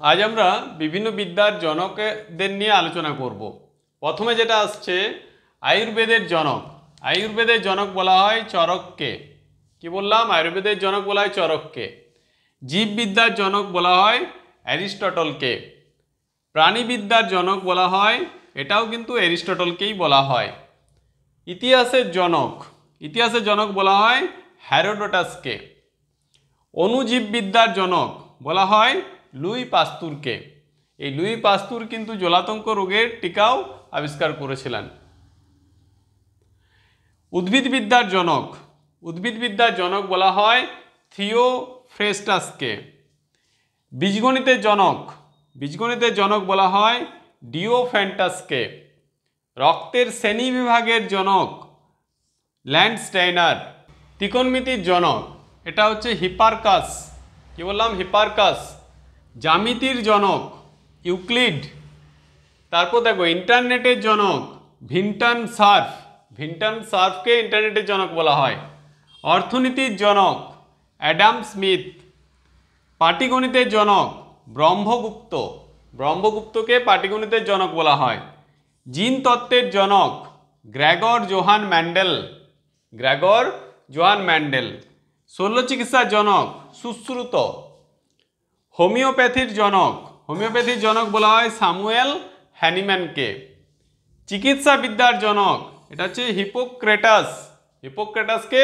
আজ আমরা বিভিন্ন বিদ্যার জনকদের নিয়ে আলোচনা করব। প্রথমে যেটা আসছে আয়ুর্বেদের জনক। আয়ুর্বেদের জনক বলা হয় চরককে। কি বললাম? আয়ুর্বেদের জনক বলা হয় চরককে। জীববিদ্যার জনক বলা হয় অ্যারিস্টটলকে। প্রাণীবিদ্যার জনক বলা হয়, এটাও কিন্তু অ্যারিস্টটলকেই বলা হয়। ইতিহাসের জনক বলা হয় হেরোডোটাসকে। অণুজীববিদ্যার জনক বলা হয় লুই পাস্তুরকে। এই লুই পাস্তুর কিন্তু জলাতঙ্ক রোগের টিকাও আবিষ্কার করেছিলেন। উদ্ভিদবিদ্যার জনক বলা হয় থিওফ্রেস্টাসকে। বীজগণিতের জনক বলা হয় ডিওফ্যান্টাসকে। রক্তের শ্রেণীবিভাগের জনক ল্যান্ডস্টেইনার। ত্রিকোণমিতির জনক এটা হচ্ছে হিপারকাস। কি বললাম? হিপারকাস। জ্যামিতির জনক ইউক্লিড। তারপর দেখো ইন্টারনেটের জনক ভিন্টন সার্ফকে ইন্টারনেটের জনক বলা হয়। অর্থনীতির জনক অ্যাডাম স্মিথ। পাটিগণিতের জনক ব্রহ্মগুপ্তকে পাটিগণিতের জনক বলা হয়। জিন তত্ত্বের জনক গ্রেগর জোহান ম্যান্ডেল। শল্য চিকিৎসার জনক সুশ্রুত। হোমিওপ্যাথির জনক বলা হয় স্যামুয়েল হ্যানিম্যানকে। চিকিৎসাবিদ্যার জনক এটা হচ্ছে হিপোক্রেটাসকে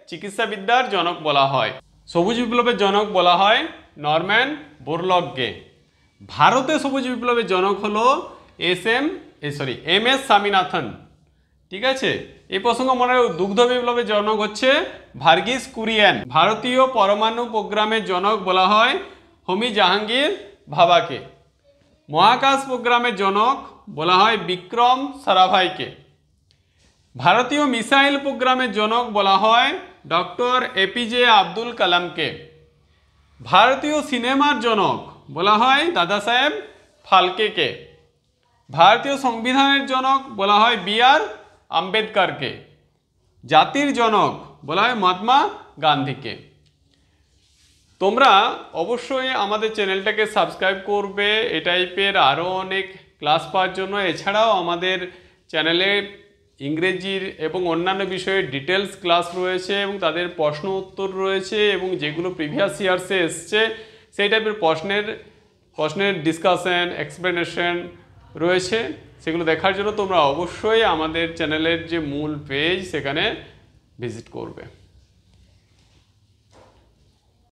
চিকিৎসাবিদ্যার জনক বলা হয়। সবুজ বিপ্লবের জনক বলা হয় নরম্যান বোরলগকে। ভারতে সবুজ বিপ্লবের জনক হলো এম.এস. স্বামীনাথন। ঠিক আছে, এই প্রসঙ্গ মনে হয়। দুগ্ধ বিপ্লবের জনক হচ্ছে ভার্গিস কুরিয়েন। ভারতীয় পরমাণু প্রোগ্রামের জনক বলা হয় হোমি জাহাঙ্গীর ভাবাকে। মহাকাশ প্রোগ্রামের জনক বলা হয় বিক্রম সারাভাইকে। ভারতীয় মিসাইল প্রোগ্রামের জনক বলা হয় ডক্টর এপিজে আব্দুল কালামকে। ভারতীয় সিনেমার জনক বলা হয় দাদা সাহেব ফালকেকে। ভারতীয় সংবিধানের জনক বলা হয় বি.আর. আম্বেদকরকে। জাতির জনক বলা হয় মহাত্মা গান্ধীকে। তোমরা অবশ্যই আমাদের চ্যানেলটাকে সাবস্ক্রাইব করবে এই টাইপের আরও অনেক ক্লাস পাওয়ার জন্য। এছাড়াও আমাদের চ্যানেলে ইংরেজির এবং অন্যান্য বিষয়ের ডিটেলস ক্লাস রয়েছে এবং তাদের প্রশ্ন উত্তর রয়েছে, এবং যেগুলো প্রিভিয়াস ইয়ার্সে এসছে সেই টাইপের প্রশ্নের ডিসকাশন এক্সপ্লেনেশন রয়েছে। সেগুলো দেখার জন্য তোমরা অবশ্যই আমাদের চ্যানেলের যে মূল পেজ সেখানে ভিজিট করবে।